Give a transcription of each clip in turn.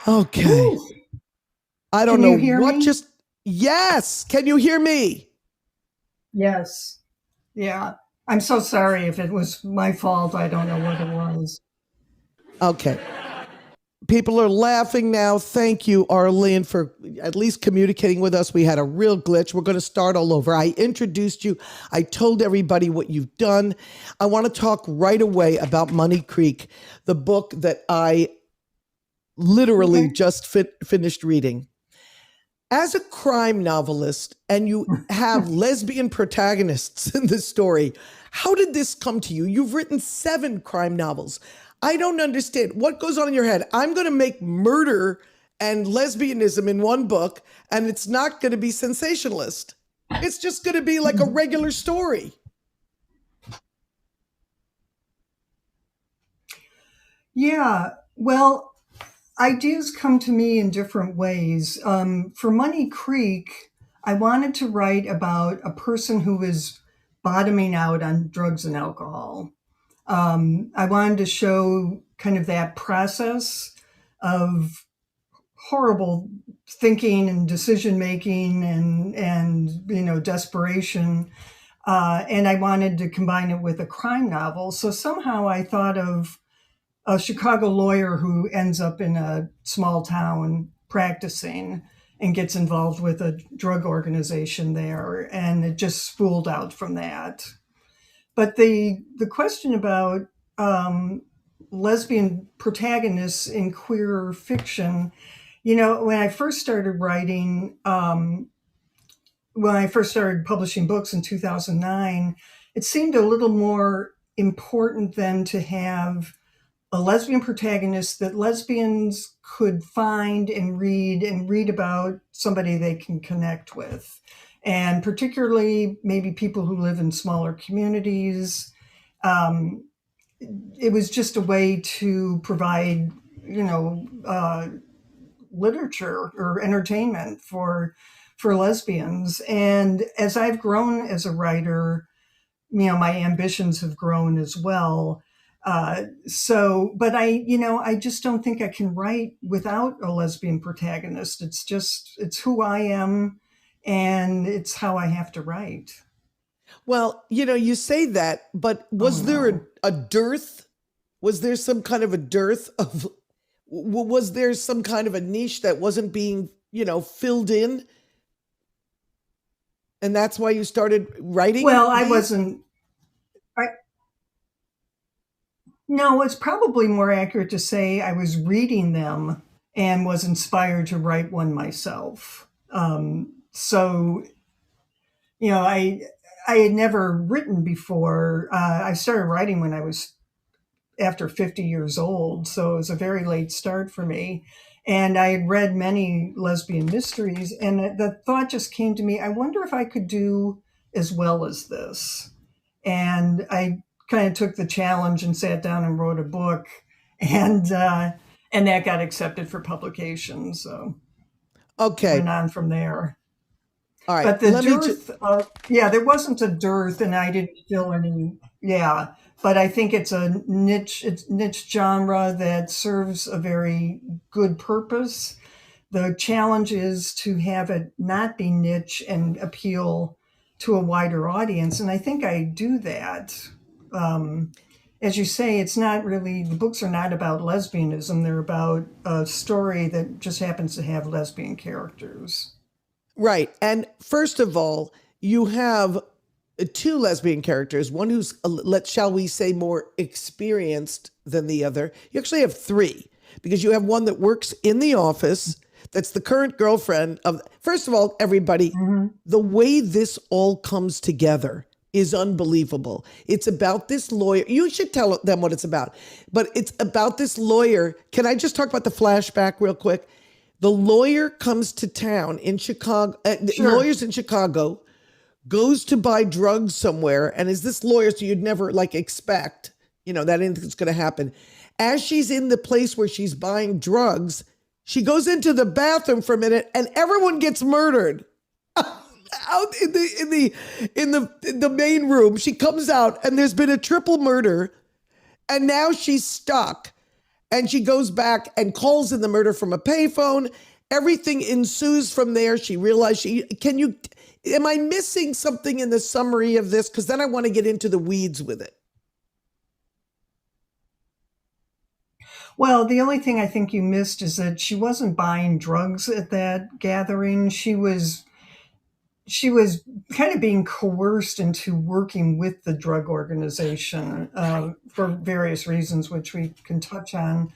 Okay. Whew. I don't Can know you hear what me? just. Yes. Can you hear me? Yes. Yeah. I'm so sorry if it was my fault. I don't know what it was. Okay. People are laughing now. Thank you, Arlene, for at least communicating with us. We had a real glitch. We're going to start all over. I introduced you. I told everybody what you've done. I want to talk right away about Money Creek, the book that I literally Okay. just finished reading. As a crime novelist, and you have lesbian protagonists in the story, how did this come to you? You've written 7 crime novels. I don't understand what goes on in your head. I'm going to make murder and lesbianism in one book, and it's not going to be sensationalist. It's just going to be like a regular story. Yeah. Well, ideas come to me in different ways. For Money Creek, I wanted to write about a person who was bottoming out on drugs and alcohol. I wanted to show kind of that process of horrible thinking and decision making and desperation, and I wanted to combine it with a crime novel. So somehow I thought of a Chicago lawyer who ends up in a small town practicing and gets involved with a drug organization there, and it just spooled out from that. But the question about um, lesbian protagonists in queer fiction, when I first started writing, when I first started publishing books in 2009, it seemed a little more important than to have a lesbian protagonist that lesbians could find and read about somebody they can connect with. And particularly maybe people who live in smaller communities. Um, it was just a way to provide, you know, uh, literature or entertainment for lesbians. And as I've grown as a writer, my ambitions have grown as well. But I just don't think I can write without a lesbian protagonist. It's who I am, and it's how I have to write. Well, you say that, but Oh was there a, no. a dearth? Was there some kind of a dearth of, was there some kind of a niche that wasn't being, filled in? And that's why you started writing Well, I these? wasn't. I, no, it's probably more accurate to say I was reading them and was inspired to write one myself. So I had never written before. I started writing when I was after 50 years old, so it was a very late start for me. And I had read many lesbian mysteries, and the thought just came to me, I wonder if I could do as well as this. And I kind of took the challenge and sat down and wrote a book, and uh, and that got accepted for publication. So went Okay. on from there. All right. But the Let me just, dearth, yeah, there wasn't a dearth, and I didn't feel any. Yeah, but I think it's niche genre that serves a very good purpose. The challenge is to have it not be niche and appeal to a wider audience, and I think I do that. Um, as you say, it's not really, the books are not about lesbianism, they're about a story that just happens to have lesbian characters. right. And first of all, you have 2 lesbian characters, one who's, shall we say, more experienced than the other. You actually have 3 because you have one that works in the office. That's the current girlfriend of, first of all, everybody, Mhm. the way this all comes together is unbelievable. It's about this lawyer. You should tell them what it's about, but it's about this lawyer. Can I just talk about the flashback real quick? The lawyer comes to town in Chicago, Sure. lawyers in Chicago, goes to buy drugs somewhere, and is this lawyer, so you'd never like expect, that anything's going to happen. As she's in the place where she's buying drugs, she goes into the bathroom for a minute, and everyone gets murdered out in the main room. She comes out, and there's been a triple murder, and now she's stuck. And she goes back and calls in the murder from a payphone. Everything ensues from there. She realized am I missing something in the summary of this? Because then I want to get into the weeds with it. Well, the only thing I think you missed is that she wasn't buying drugs at that gathering. She was kind of being coerced into working with the drug organization for various reasons, which we can touch on.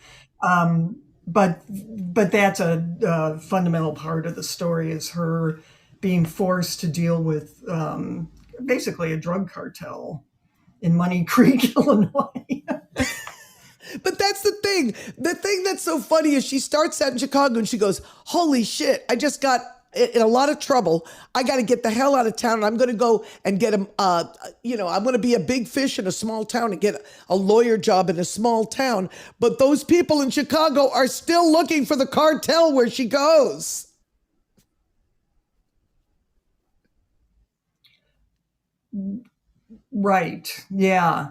But that's a fundamental part of the story is her being forced to deal with basically a drug cartel in Money Creek, Illinois. But that's the thing. The thing that's so funny is she starts out in Chicago and she goes, holy shit, I just got in a lot of trouble. I got to get the hell out of town. And I'm going to go and get I'm going to be a big fish in a small town and get a lawyer job in a small town. But those people in Chicago are still looking for the cartel where she goes. Right. Yeah.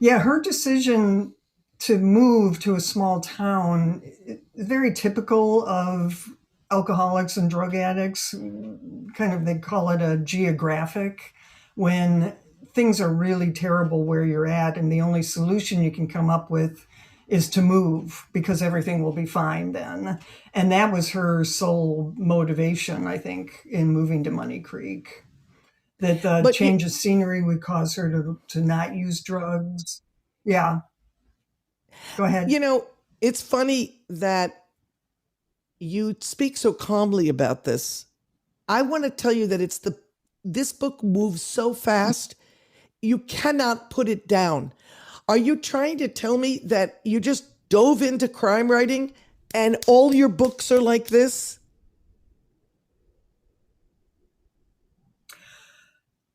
Yeah, her decision to move to a small town is very typical of alcoholics and drug addicts. Kind of, they call it a geographic, when things are really terrible where you're at, and the only solution you can come up with is to move because everything will be fine then. And that was her sole motivation, I think, in moving to Money Creek. That the But change of scenery would cause her to not use drugs. Yeah, go ahead. it's funny that you speak so calmly about this. I want to tell you that this book moves so fast, you cannot put it down. Are you trying to tell me that you just dove into crime writing and all your books are like this?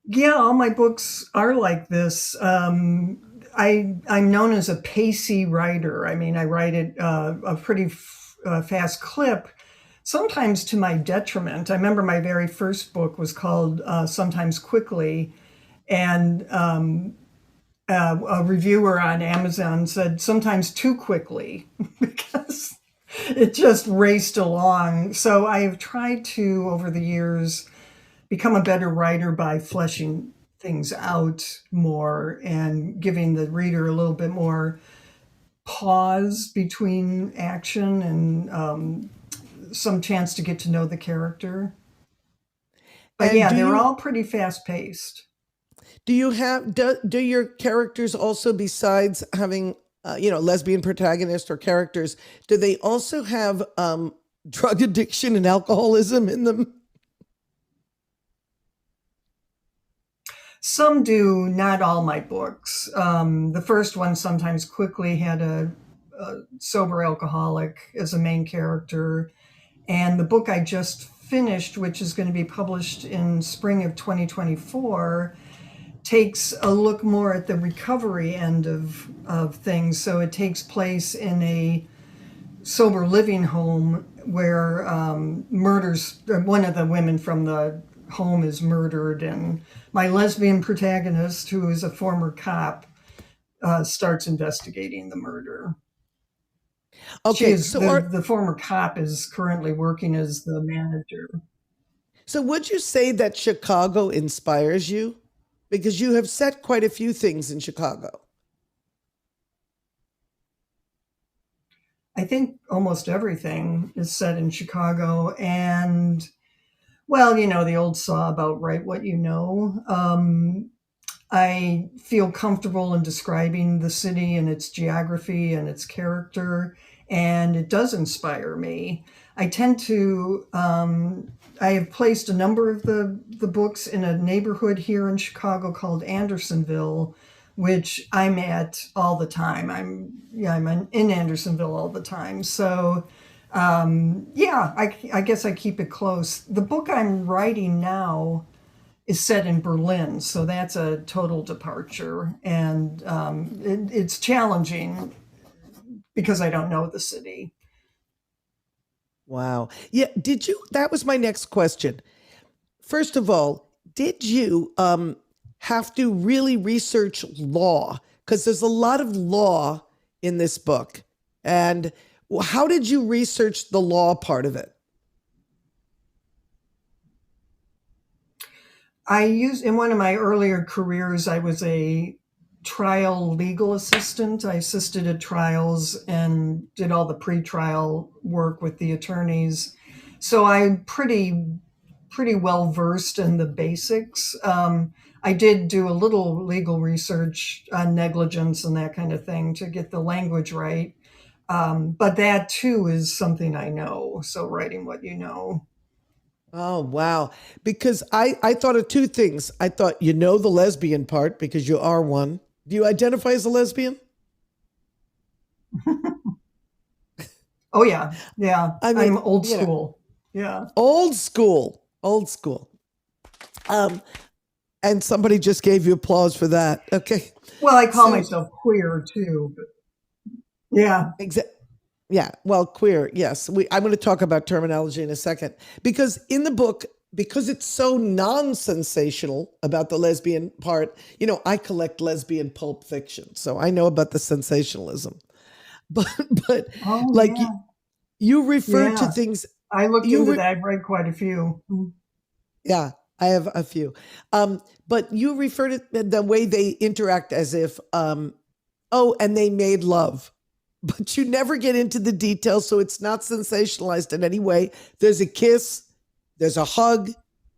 Yeah, all my books are like this. I'm known as a pacey writer. I mean, I write at a pretty fast clip, sometimes to my detriment. I remember my very first book was called Sometimes Quickly, and a reviewer on Amazon said sometimes too quickly because it just raced along. So I have tried to, over the years, become a better writer by fleshing things out more and giving the reader a little bit more pause between action and some chance to get to know the character. But And yeah, they're all pretty fast paced. do your characters also, besides having lesbian protagonists or characters, do they also have drug addiction and alcoholism in them? Some do, not all my books. The first one, Sometimes Quickly, had a sober alcoholic as a main character. And the book I just finished, which is going to be published in spring of 2024, takes a look more at the recovery end of things. So it takes place in a sober living home where one of the women from the home is murdered, and my lesbian protagonist, who is a former cop, starts investigating the murder. Okay, so The former cop is currently working as the manager. would you say that Chicago inspires you? Because you have set quite a few things in Chicago. I think almost everything is set in Chicago, and well, the old saw about write what you know. I feel comfortable in describing the city and its geography and its character, and it does inspire me. I tend to, I have placed a number of the books in a neighborhood here in Chicago called Andersonville, which I'm at all the time. I'm in Andersonville all the time. So, yeah, I guess I keep it close. The book I'm writing now is set in Berlin, so that's a total departure, and it's challenging because I don't know the city. Wow. Yeah. That was my next question. First of all, did you have to really research law? Because there's a lot of law in this book. And how did you research the law part of it? I used in one of my earlier careers, I was a trial legal assistant. I assisted at trials and did all the pretrial work with the attorneys. So I'm pretty well versed in the basics. I did do a little legal research on negligence and that kind of thing to get the language right. But that too is something I know. So writing what you know. Oh, wow. Because I thought of two things. I thought, you know, the lesbian part because you are one. Do you identify as a lesbian? Oh yeah, yeah. I mean, I'm old you know, school. Yeah. old school, old school. Um, and somebody just gave you applause for that. Okay. Well, I call So, myself queer too. But yeah, exa- yeah, well, queer, yes. I'm going to talk about terminology in a second because in the book, because it's so non-sensational about the lesbian part, you know, I collect lesbian pulp fiction, so I know about the sensationalism. But but oh like yeah, you refer to yeah. things, I looked you into re- that. I've read quite a few. yeah, I have a few. But you refer to the way they interact as if oh, and they made love. But you never get into the details, so it's not sensationalized in any way. There's a kiss, there's a hug,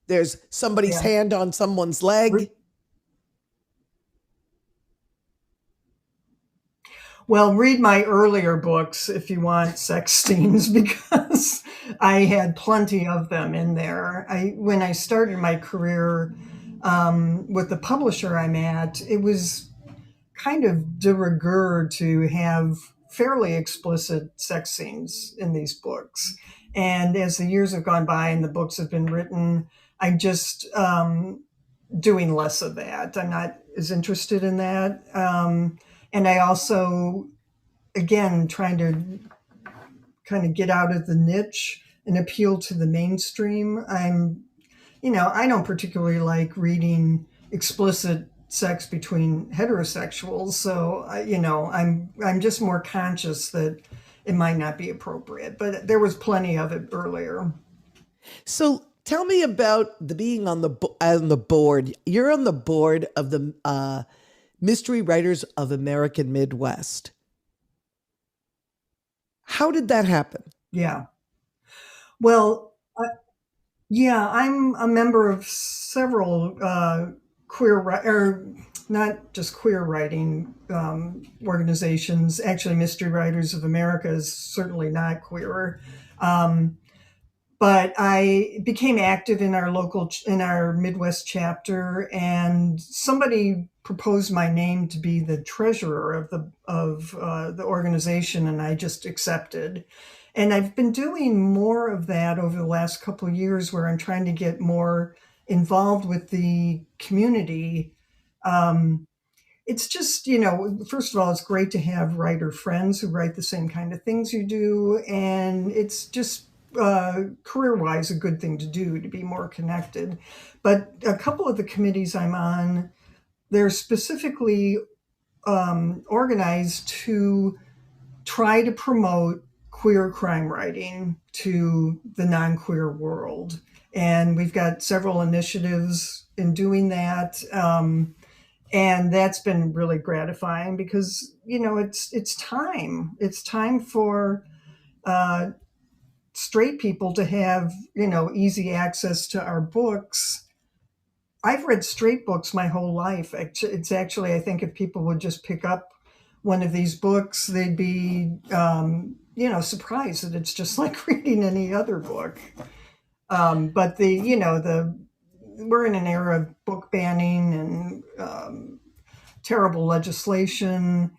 there's somebody's Yeah. hand on someone's leg. Well, read my earlier books if you want sex scenes because I had plenty of them in there. I when I started my career with the publisher I'm at, it was kind of de rigueur to have fairly explicit sex scenes in these books. And as the years have gone by and the books have been written, I'm just doing less of that. I'm not as interested in that. And I also, again, trying to kind of get out of the niche and appeal to the mainstream. I don't particularly like reading explicit sex between heterosexuals. So, I'm just more conscious that it might not be appropriate. But there was plenty of it earlier. So tell me about the being on the board. You're on the board of the Mystery Writers of American Midwest. How did that happen? Yeah. Well, yeah, I'm a member of several or not just queer writing organizations. Actually, Mystery Writers of America is certainly not queer. Um, but I became active in in our Midwest chapter, and somebody proposed my name to be the treasurer of the organization, and I just accepted. And I've been doing more of that over the last couple of years, where I'm trying to get more involved with the community. Um, it's just, first of all, it's great to have writer friends who write the same kind of things you do. And it's just career wise a good thing to do to be more connected. But a couple of the committees I'm on, they're specifically organized to try to promote queer crime writing to the non queer world. And we've got several initiatives in doing that. And that's been really gratifying because it's time for uh, straight people to have easy access to our books. I've read straight books my whole life. It's actually, I think, if people would just pick up one of these books, they'd be surprised that it's just like reading any other book. But the we're in an era of book banning and terrible legislation.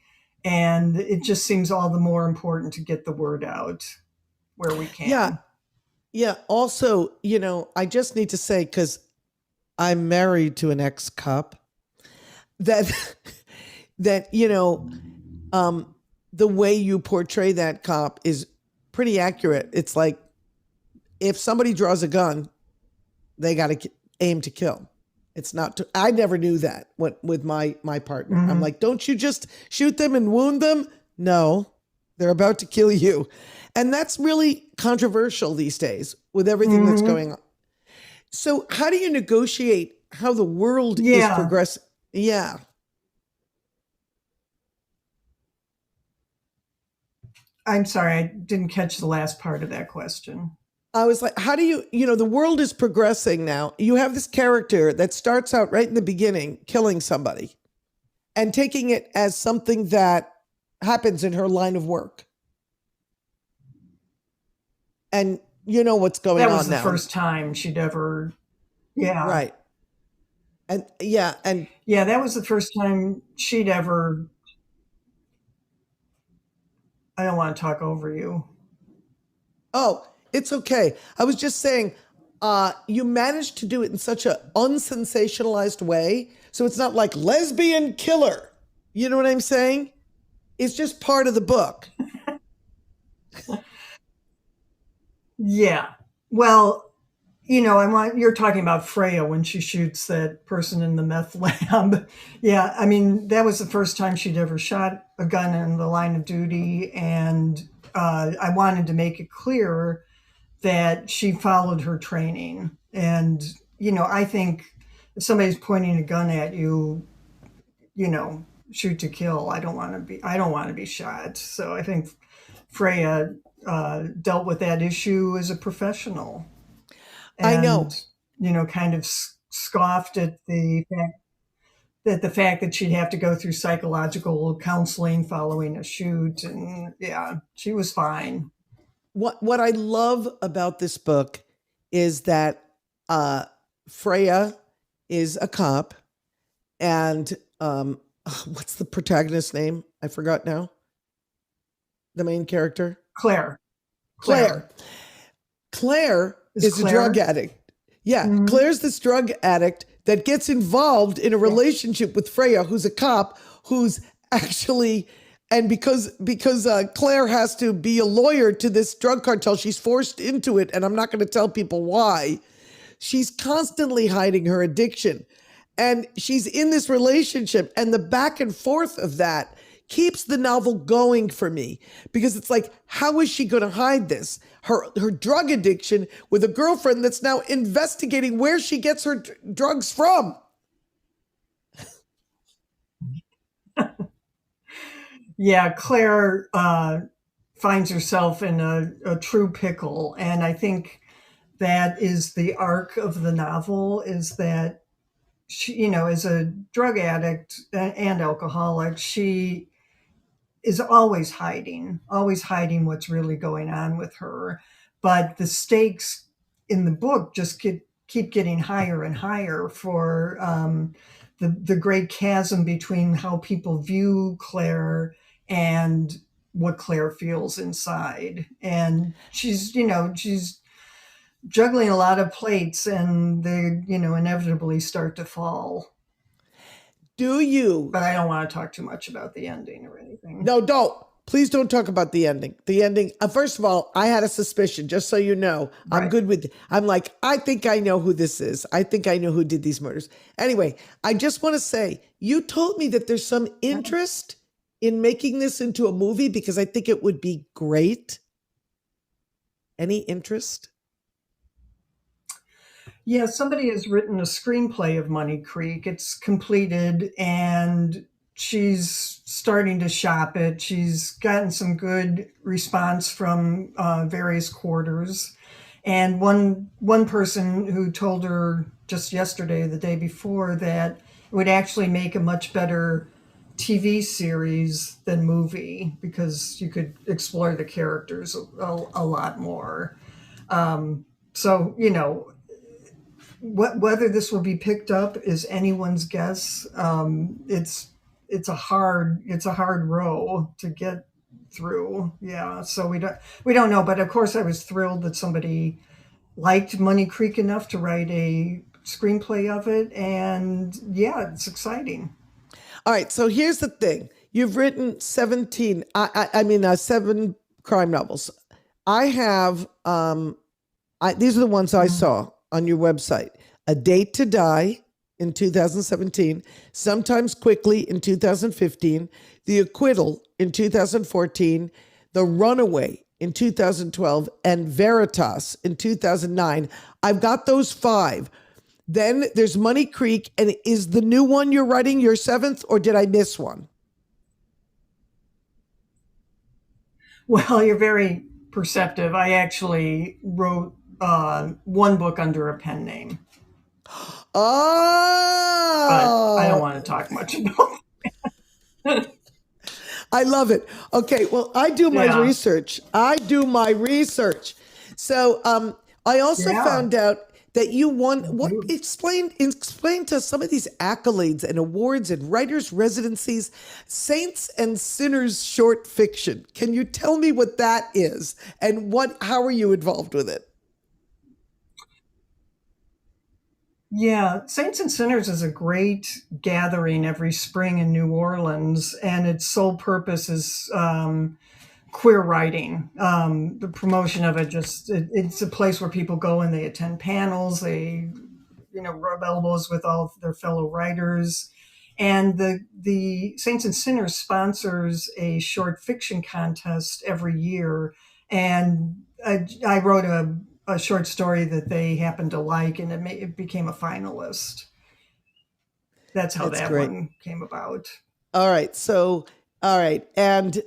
And it just seems all the more important to get the word out where we Yeah, can. yeah. Also, you know, I just need to say, because I'm married to an ex-cop, that that um, the way you portray that cop is pretty accurate. It's like if somebody draws a gun, they got to aim to kill. It's not. I never knew that with my partner. I'm Hmm. like, don't you just shoot them and wound them? No, they're about to kill you. And that's really controversial these days with everything that's Hmm. going on. So, how do you negotiate how the world is Yeah. progressing? Yeah. I'm sorry, I didn't catch the last part of that question. I was like, how do the world is progressing now. You have this character that starts out right in the beginning killing somebody and taking it as something that happens in her line of work. And you know what's going That was on the now. first time she'd ever, yeah. Right. And yeah. And Yeah, that was the first time she'd ever, I don't want to talk over you. oh, it's okay. I was just saying, you managed to do it in such a unsensationalized way. So it's not like lesbian killer. You know what I'm saying? It's just part of the book. Yeah. Well, you're talking about Freya when she shoots that person in the meth lab. Yeah, I mean, that was the first time she'd ever shot a gun in the line of duty. And I wanted to make it clear that she followed her training. And, I think if somebody's pointing a gun at you, you know, shoot to kill. I don't want to be shot. So I think Freya dealt with that issue as a professional I know. and, kind of scoffed at the fact that she'd have to go through psychological counseling following a shoot. And yeah, she was fine. What I love about this book is that uh, Freya is a cop, and what's the protagonist's name? I forgot now. The main character, Claire. Claire. Claire Is is a drug Claire? addict. Yeah, Mhm. Claire's this drug addict that gets involved in a Yeah. relationship with Freya, who's a cop, who's actually, and because Claire has to be a lawyer to this drug cartel, she's forced into it, and I'm not going to tell people why. She's constantly hiding her addiction, and she's in this relationship, and the back and forth of that keeps the novel going for me because it's like, how is she going to hide this? Her drug addiction with a girlfriend that's now investigating where she gets her drugs from. Yeah, Claire finds herself in a true pickle. And I think that is the arc of the novel, is that she, as a drug addict and alcoholic, she is always hiding what's really going on with her. But the stakes in the book just keep getting higher and higher for the great chasm between how people view Claire and what Claire feels inside. And she's juggling a lot of plates, and they, inevitably start to fall. Do you? But I don't want to talk too much about the ending or anything. No, don't. Please don't talk about the ending. The ending, first of all, I had a suspicion, just so you know. I'm Right. good with, I'm like, I think I know who this is. I think I know who did these murders. Anyway, I just want to say, you told me that there's some interest in making this into a movie because I think it would be great. Any interest? Yeah, somebody has written a screenplay of Money Creek. It's completed, and she's starting to shop it. She's gotten some good response from various quarters. And one person who told her just yesterday, the day before, that it would actually make a much better TV series than movie because you could explore the characters a lot more. So, whether this will be picked up is anyone's guess. It's a hard row to get through. Yeah, so we don't know. But of course, I was thrilled that somebody liked Money Creek enough to write a screenplay of it, and yeah, it's exciting. All right, so here's the thing. You've written 17, I mean, 7 crime novels. I have, these are the ones I saw on your website. A Date to Die in 2017, Sometimes Quickly in 2015, The Acquittal in 2014, The Runaway in 2012, and Veritas in 2009. I've got those five. Then there's Money Creek. And is the new one you're writing your seventh, or did I miss one? Well, you're very perceptive. I actually wrote one book under a pen name, but I don't Oh, want to talk much about it. I love it. Okay, well, I do my Yeah, research. I do my research. So, I also yeah, found out that you won. you What do. explain to us some of these accolades and awards and writers' residencies, Saints and Sinners short fiction. Can you tell me what that is and what? How are you involved with it? Yeah, Saints and Sinners is a great gathering every spring in New Orleans, and its sole purpose is queer writing. The promotion of it it's a place where people go and they attend panels, they rub elbows with all of their fellow writers. And the Saints and Sinners sponsors a short fiction contest every year. And I wrote a short story that they happened to like, and it became a finalist. That's how That's that great. one came about. All right. So, all right. And,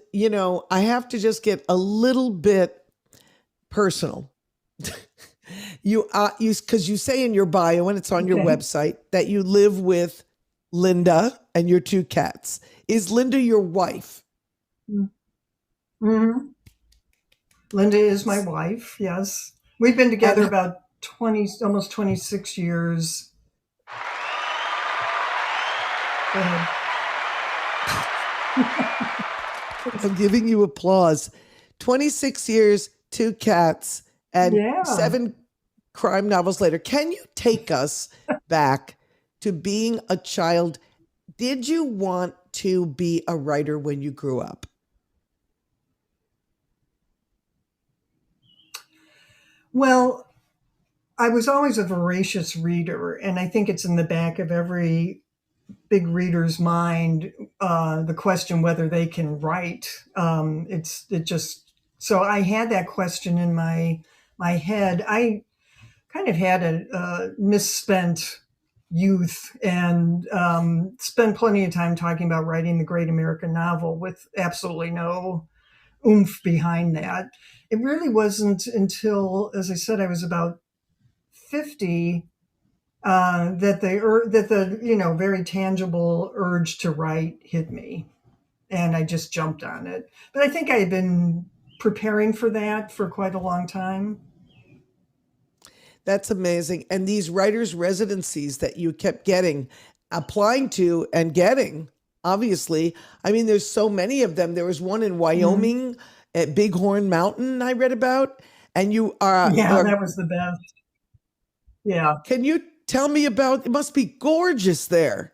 I have to just get a little bit personal. Because you say in your bio and it's on your Okay. website that you live with Linda and your two cats. Is Linda your wife? Mhm. Linda is my wife. Yes, we've been together And about 20, almost 26 years. Go ahead. I'm giving you applause. 26 years, two cats, and Yeah. seven crime novels later. Can you take us back to being a child? Did you want to be a writer when you grew up? Well, I was always a voracious reader, and I think it's in the back of every big reader's mind, the question whether they can write. It just so I had that question in my head. I kind of had a misspent youth and spent plenty of time talking about writing the great American novel with absolutely no oomph behind that. It really wasn't until, as I said, I was about 50 that the very tangible urge to write hit me, and I just jumped on it. But I think I had been preparing for that for quite a long time. That's amazing. And these writers' residencies that you kept getting, applying to and getting, obviously. I mean, there's so many of them. There was one in Mhm. Wyoming at Bighorn Mountain I read about. And you Yeah, that was the best. Yeah, can you tell me about it? Must be gorgeous there.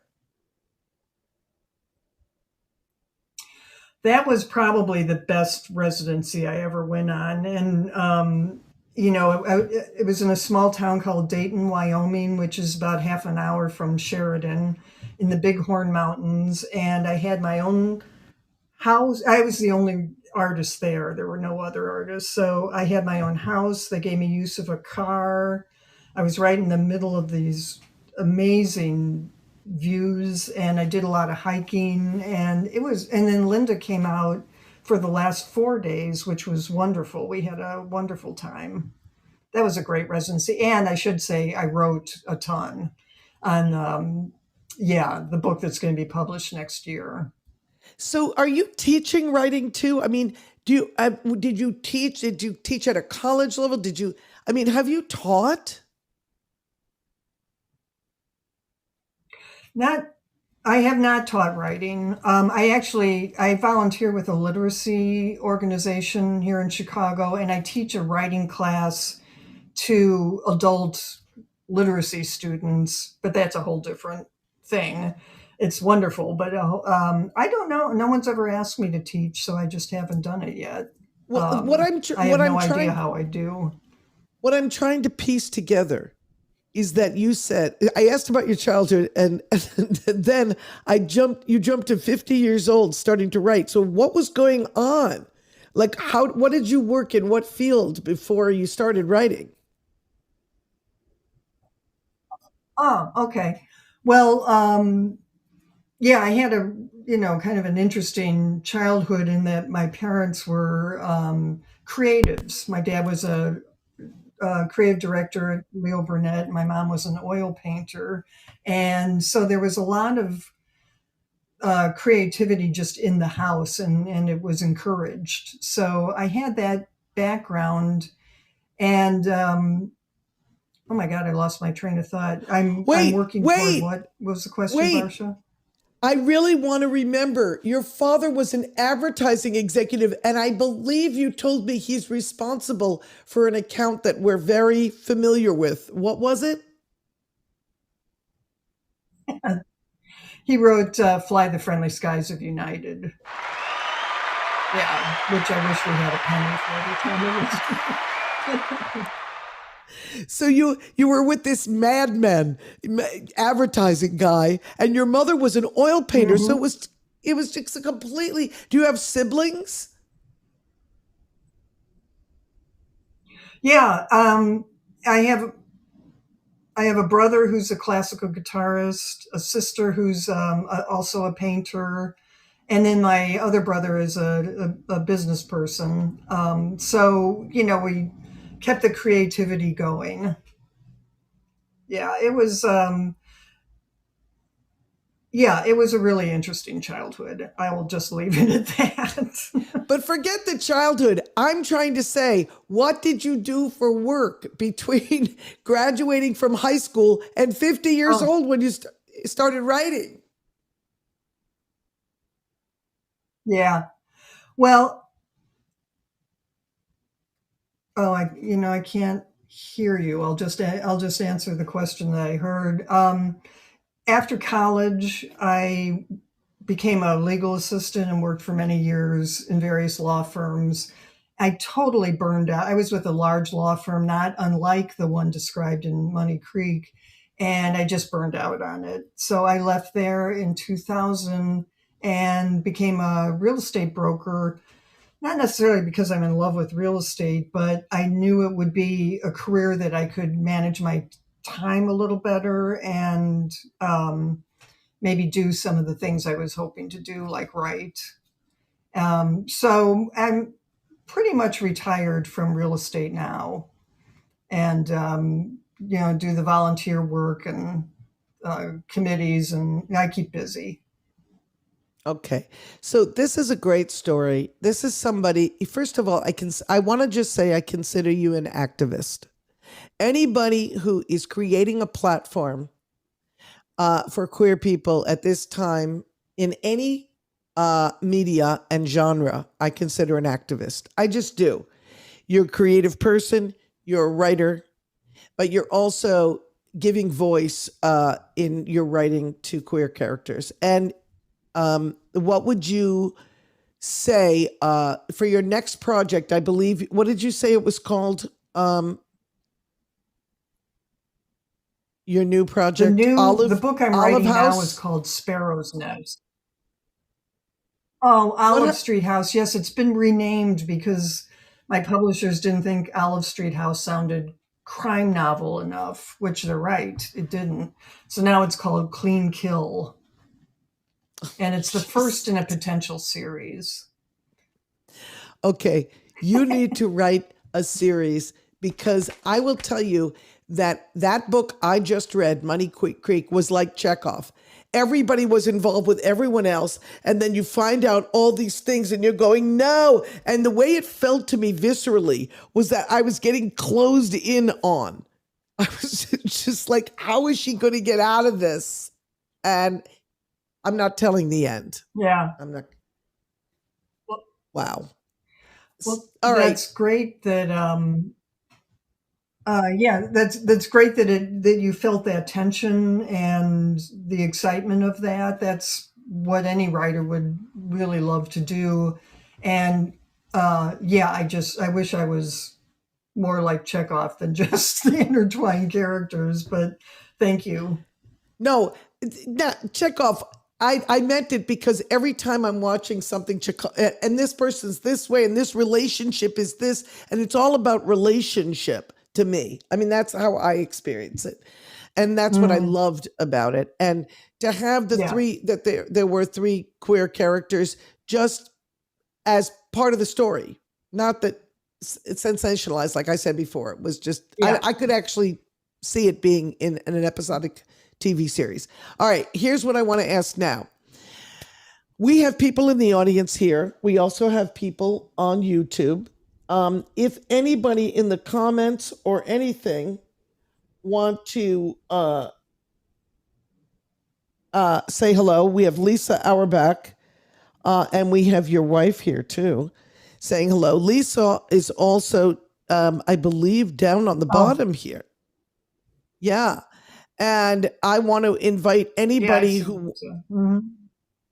that was probably the best residency I ever went on, and it was in a small town called Dayton, Wyoming, which is about half an hour from Sheridan, in the Bighorn Mountains, and I had my own house. I was the only artist there. There were no other artists. So I had my own house. They gave me use of a car. I was right in the middle of these amazing views, and I did a lot of hiking, and then Linda came out for the last 4 days, which was wonderful. We had a wonderful time. That was a great residency. And I should say I wrote a ton on yeah, the book that's going to be published next year. So are you teaching writing too? I mean, did you teach? Did you teach at a college level? Did you, I mean, have you taught? Not, I have not taught writing. I volunteer with a literacy organization here in Chicago, and I teach a writing class to adult literacy students. But that's a whole different thing. It's wonderful, but I don't know. No one's ever asked me to teach, so I just haven't done it yet. Well, what I'm I have what I'm no idea trying how I do. what I'm trying to piece together is that you said I asked about your childhood, and then you jumped to 50 years old starting to write. So what was going on? Like what did you work in what field before you started writing? Oh, okay. Well, yeah, I had a, kind of an interesting childhood in that my parents were creatives. My dad was a creative director at Leo Burnett. My mom was an oil painter. And so there was a lot of creativity just in the house, and it was encouraged. So I had that background. And oh my God, I lost my train of thought. I'm Wait, working toward wait, what was the question, wait. Barsha? I really want to remember. Your father was an advertising executive, and I believe you told me he's responsible for an account that we're very familiar with. What was it? He wrote "Fly the Friendly Skies of United." Yeah, which I wish we had a penny for every time it was. So you were with this madman advertising guy, and your mother was an oil painter. So Hmm. it was just a completely. Do you have siblings? Yeah, I have I have a brother who's a classical guitarist, a sister who's also a painter, and then my other brother is a business person. So we kept the creativity going. Yeah, it was a really interesting childhood. I will just leave it at that. But forget the childhood. I'm trying to say, what did you do for work between graduating from high school and 50 years Oh, old when you started writing? yeah. Well, oh, I can't hear you. I'll just answer the question that I heard. After college, I became a legal assistant and worked for many years in various law firms. I totally burned out. I was with a large law firm, not unlike the one described in Money Creek, and I just burned out on it. So I left there in 2000 and became a real estate broker, not necessarily because I'm in love with real estate, but I knew it would be a career that I could manage my time a little better and maybe do some of the things I was hoping to do, like write. So I'm pretty much retired from real estate now, and do the volunteer work and committees, and I keep busy. Okay. So this is a great story. This is somebody, first of all, I want to just say I consider you an activist. Anybody who is creating a platform for queer people at this time in any media and genre, I consider an activist. I just do. You're a creative person, you're a writer, but you're also giving voice in your writing to queer characters. And what would you say for your next project? I believe, what did you say it was called? Your new project, The book I'm Olive writing now is House. called Sparrow's Nest. Oh, What? Olive Street House. Yes, it's been renamed because my publishers didn't think Olive Street House sounded crime novel enough, which they're right, it didn't. So now it's called Clean Kill, and it's the first in a potential series. Okay, you need to write a series because I will tell you that that book I just read, Money Creek, was like Chekhov. Everybody was involved with everyone else, and then you find out all these things, and you're going, no. And the way it felt to me viscerally was that I was getting closed in on. I was just like, how is she going to get out of this? And I'm not telling the end. Yeah. I'm not. Well, Wow. well, All right. that's great that yeah, that's great that you felt that tension and the excitement of that. That's what any writer would really love to do. And yeah, I wish I was more like Chekhov than just the intertwined characters, but thank you. No, Chekhov. I meant it because every time I'm watching something, Chekhov, and this person's this way, and this relationship is this, and it's all about relationship to me. I mean, that's how I experience it, and that's what I loved about it. And to have the three that there were three queer characters just as part of the story, not that it's sensationalized, like I said before. It was just I could actually see it being in an episodic TV series. All right, here's what I want to ask now. We have people in the audience here. We also have people on YouTube. If anybody in the comments or anything want to say hello, we have Lisa Auerbach, and we have your wife here too, saying hello. Lisa is also, I believe, down on the bottom here. Yeah. And I want to invite anybody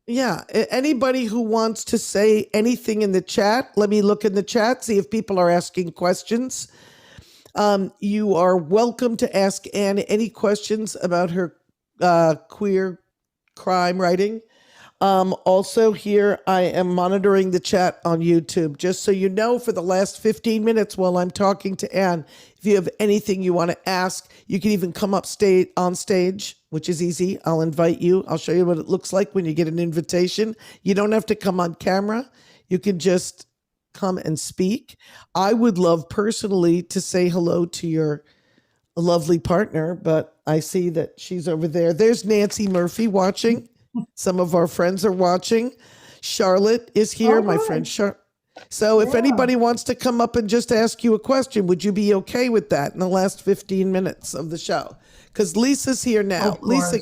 anybody who wants to say anything in the chat. Let me look in the chat, see if people are asking questions. You are welcome to ask Anne any questions about her queer crime writing. Also here, I am monitoring the chat on YouTube. Just so you know, for the last 15 minutes while I'm talking to Anne, if you have anything you want to ask, you can even come up on stage, which is easy. I'll invite you. I'll show you what it looks like when you get an invitation. You don't have to come on camera. You can just come and speak. I would love personally to say hello to your lovely partner, but I see that she's over there. There's Nancy Murphy watching. Some of our friends are watching. Charlotte is here, my friend Charlotte. So if anybody wants to come up and just ask you a question, would you be okay with that in the last 15 minutes of the show? Because Lisa's here now. Lisa,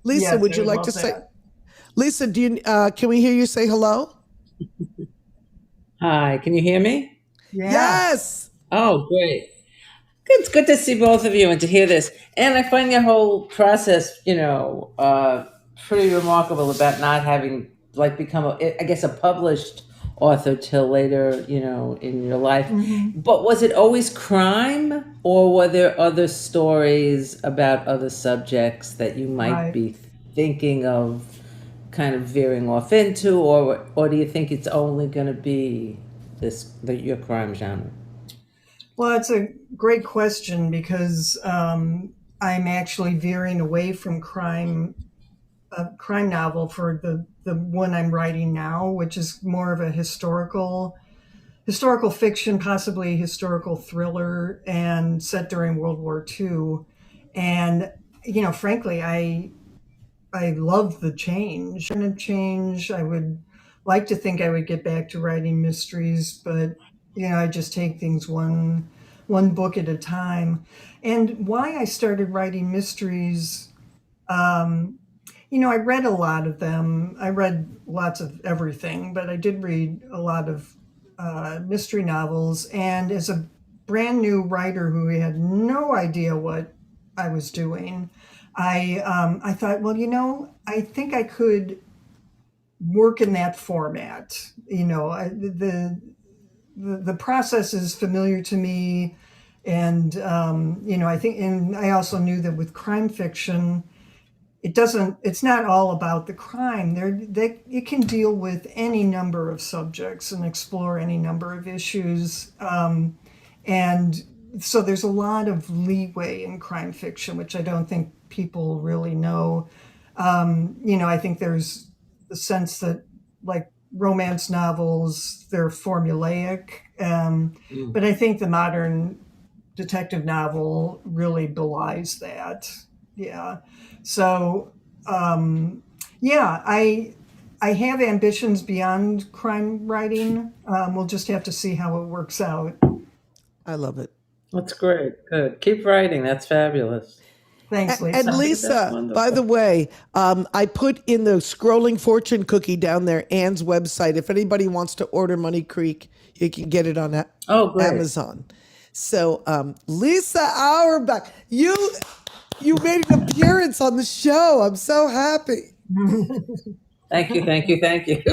yes, would you like to say? Lisa, do you? Can we hear you say hello? Hi, can you hear me? Yeah. Yes. Oh, great. It's good to see both of you and to hear this. And I find your whole process, pretty remarkable about not having become a published author till later, in your life. But was it always crime, or were there other stories about other subjects that you might be thinking of kind of veering off into, or do you think it's only going to be your crime genre? Well, it's a great question because I'm actually veering away from crime novel for the one I'm writing now, which is more of a historical fiction, possibly historical thriller, and set during World War II. And frankly, I love the change. I would like to think I would get back to writing mysteries, but I just take things one book at a time. And why I started writing mysteries, I read a lot of them. I read lots of everything, but I did read a lot of mystery novels. And as a brand new writer who had no idea what I was doing, I thought, well, I think I could work in that format. The process is familiar to me, and I think, and I also knew that with crime fiction, it's not all about the crime. It can deal with any number of subjects and explore any number of issues, and so there's a lot of leeway in crime fiction, which I don't think people really know. I think there's the sense that, like, romance novels, they're formulaic, but I think the modern detective novel really belies that. Yeah. So, I have ambitions beyond crime writing. We'll just have to see how it works out. I love it. That's great. Good. Keep writing. That's fabulous. Thanks, Lisa. And Lisa, by the way, I put in the scrolling fortune cookie down there, Anne's website. If anybody wants to order Money Creek, you can get it on Amazon. So, Lisa Auerbach, you made an appearance on the show. I'm so happy. Thank you, thank you, thank you.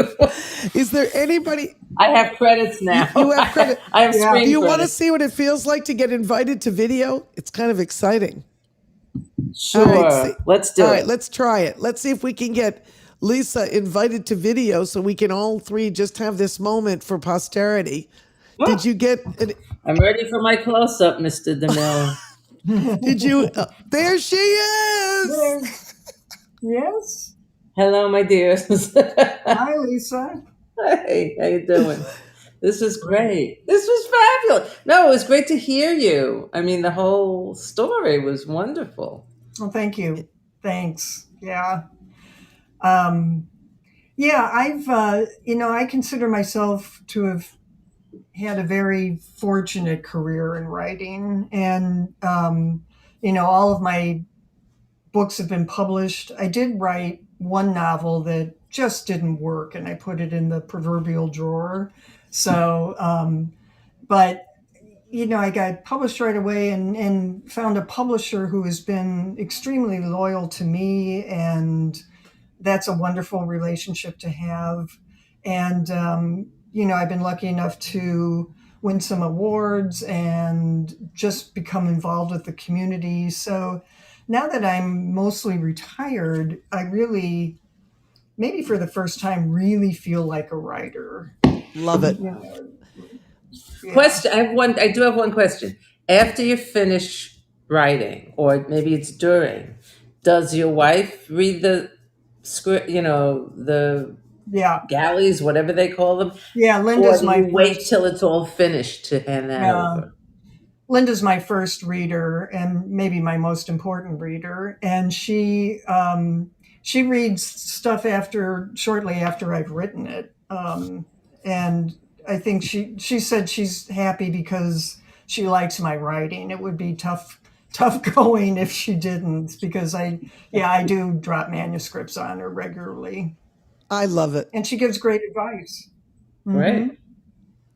Is there anybody I have credits now. you have credit? I have Yeah. Do screen you want to credits. see what it feels like to get invited to video? It's kind of exciting. All right, Sure, let's all do right, it. let's try it. Let's see if we can get Lisa invited to video so we can all three just have this moment for posterity. Did you get an, I'm ready for my close up, Mr. DeMille. did you there she is. There. Yes. Hello, my dears. Hi, Lisa. Hey, how you doing? This was great. This was fabulous. No, it was great to hear you. I mean, the whole story was wonderful. Well, thank you. Thanks. Yeah. Yeah, I consider myself to have had a very fortunate career in writing. And, all of my books have been published. I did write one novel that just didn't work, and I put it in the proverbial drawer. So, but I got published right away and found a publisher who has been extremely loyal to me, and that's a wonderful relationship to have. And I've been lucky enough to win some awards and just become involved with the community. So now that I'm mostly retired, I really, maybe for the first time, really feel like a writer. Love it. You know, yeah. Question. I do have one question. After you finish writing, or maybe it's during, does your wife read the script? The Yeah. galleys, whatever they call them, Yeah. or do you wait till it's all finished to hand that over? Linda's my first reader and maybe my most important reader, and she reads stuff shortly after I've written it, and I think she said she's happy because she likes my writing. It would be tough going if she didn't, because I do drop manuscripts on her regularly, I love it. and she gives great advice. Right.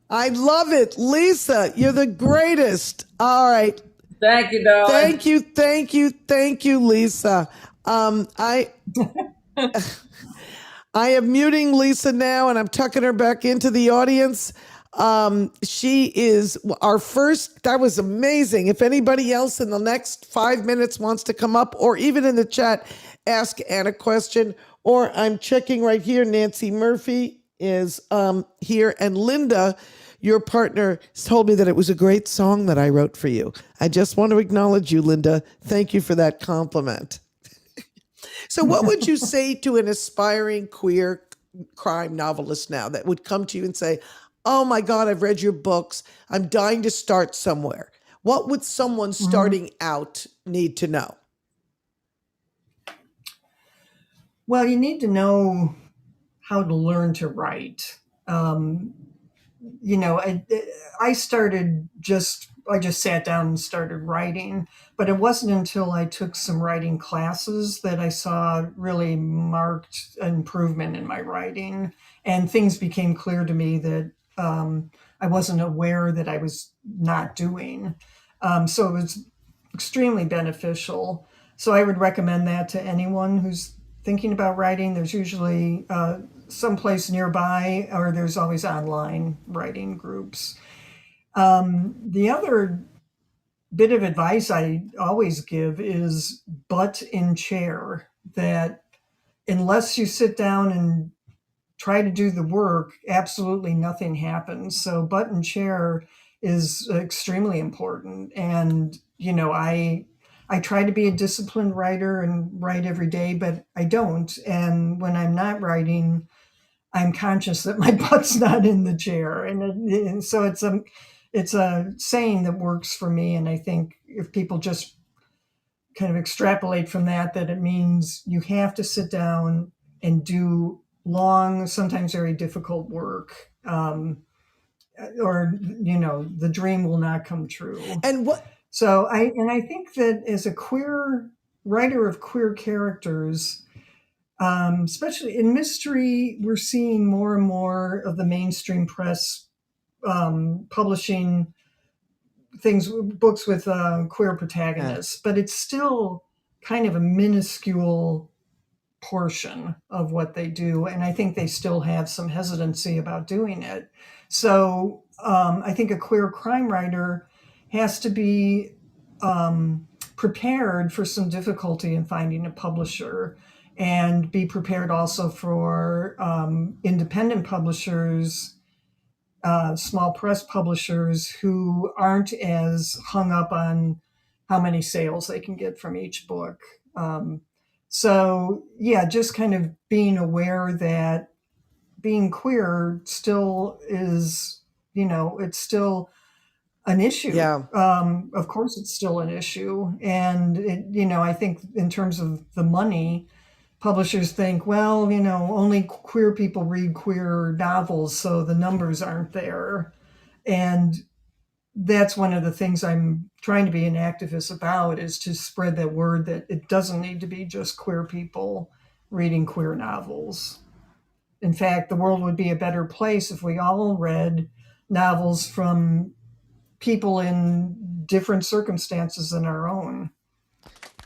I love it. Lisa, you're the greatest. All right. Thank you, darling. Thank you, Lisa. I am muting Lisa now, and I'm tucking her back into the audience. She is our first. That was amazing. If anybody else in the next 5 minutes wants to come up, or even in the chat, ask Anne a question, or I'm checking right here. Nancy Murphy is here, and Linda, your partner, told me that it was a great song that I wrote for you. I just want to acknowledge you, Linda. Thank you for that compliment. So what would you say to an aspiring queer crime novelist now that would come to you and say, oh my God, I've read your books. I'm dying to start somewhere. What would someone starting out need to know? Well, you need to know how to learn to write. I just sat down and started writing, but it wasn't until I took some writing classes that I saw really marked improvement in my writing, and things became clear to me that I wasn't aware that I was not doing. So it was extremely beneficial. So I would recommend that to anyone who's thinking about writing. There's usually someplace nearby, or there's always online writing groups. The other bit of advice I always give is butt in chair, that unless you sit down and try to do the work, absolutely nothing happens. So butt in chair is extremely important. And, I try to be a disciplined writer and write every day, but I don't. And when I'm not writing, I'm conscious that my butt's not in the chair. And so it's a saying that works for me. And I think if people just kind of extrapolate from that it means you have to sit down and do long, sometimes very difficult work, or the dream will not come true. And what? So I think that as a queer writer of queer characters, especially in mystery, we're seeing more and more of the mainstream press publishing books with queer protagonists, but it's still kind of a minuscule portion of what they do. And I think they still have some hesitancy about doing it. So I think a queer crime writer has to be prepared for some difficulty in finding a publisher, and be prepared also for independent publishers, small press publishers who aren't as hung up on how many sales they can get from each book. So yeah, just kind of being aware that being queer still is, it's still an issue. Yeah. Of course, it's still an issue. And, I think in terms of the money, publishers think, well, only queer people read queer novels, so the numbers aren't there. And that's one of the things I'm trying to be an activist about, is to spread that word that it doesn't need to be just queer people reading queer novels. In fact, the world would be a better place if we all read novels from people in different circumstances than our own.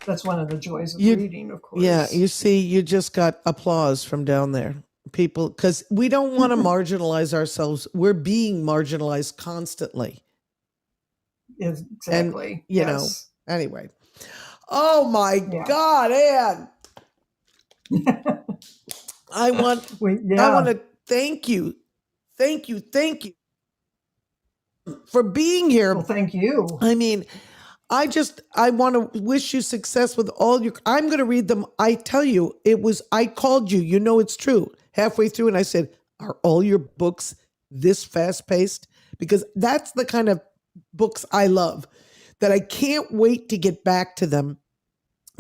That's one of the joys of reading, of course. Yeah, you see, you just got applause from down there. People, because we don't want to marginalize ourselves. We're being marginalized constantly. Exactly. And, anyway. Oh my God, Anne. I want to thank you for being here. Well, thank you. I mean, I want to wish you success with all I'm going to read them. I tell you, I called you, it's true, halfway through, and I said, are all your books this fast paced? Because that's the kind of books I love, that I can't wait to get back to them,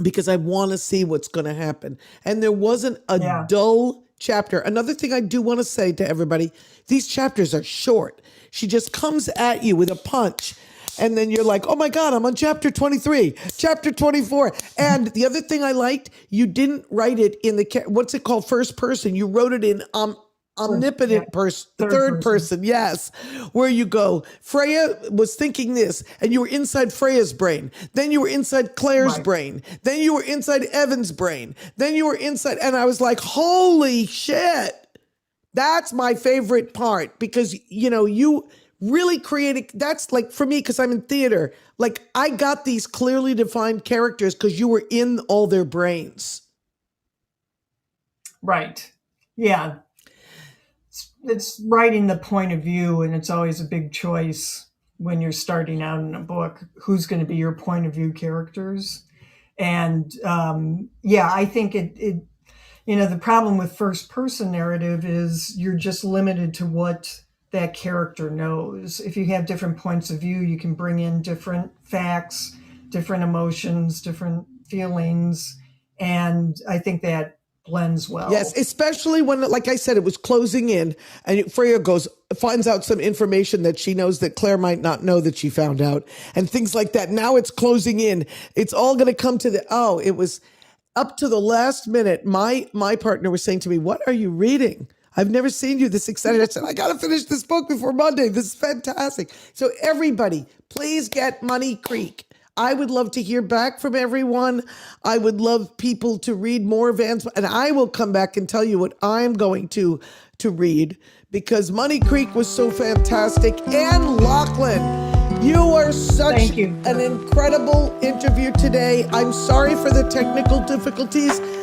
because I want to see what's going to happen. And there wasn't a dull chapter. Another thing I do want to say to everybody, these chapters are short. She just comes at you with a punch. And then you're like, oh my God, I'm on chapter 23, chapter 24. And the other thing I liked, you didn't write it in what's it called? First person. You wrote it in omnipotent person, third person. Yes. Where you go, Freya was thinking this, and you were inside Freya's brain. Then you were inside Claire's brain. Then you were inside Evan's brain. Then you were inside, and I was like, holy shit. That's my favorite part, because, you really created, that's like for me, because I'm in theater, like I got these clearly defined characters because you were in all their brains. Right. Yeah. It's writing the point of view, and it's always a big choice when you're starting out in a book, who's going to be your point of view characters. And I think it the problem with first person narrative is you're just limited to what that character knows. If you have different points of view, you can bring in different facts, different emotions, different feelings. And I think that blends well. Yes, especially when, like I said, it was closing in, and Freya finds out some information that she knows that Claire might not know that she found out, and things like that. Now it's closing in. It's all going to come to it was up to the last minute. My partner was saying to me, what are you reading? I've never seen you this excited. I said, I got to finish this book before Monday. This is fantastic. So everybody, please get Money Creek. I would love to hear back from everyone. I would love people to read more of Anne's, and I will come back and tell you what I'm going to read, because Money Creek was so fantastic. Anne Laughlin, you are such an incredible interview today. I'm sorry for the technical difficulties.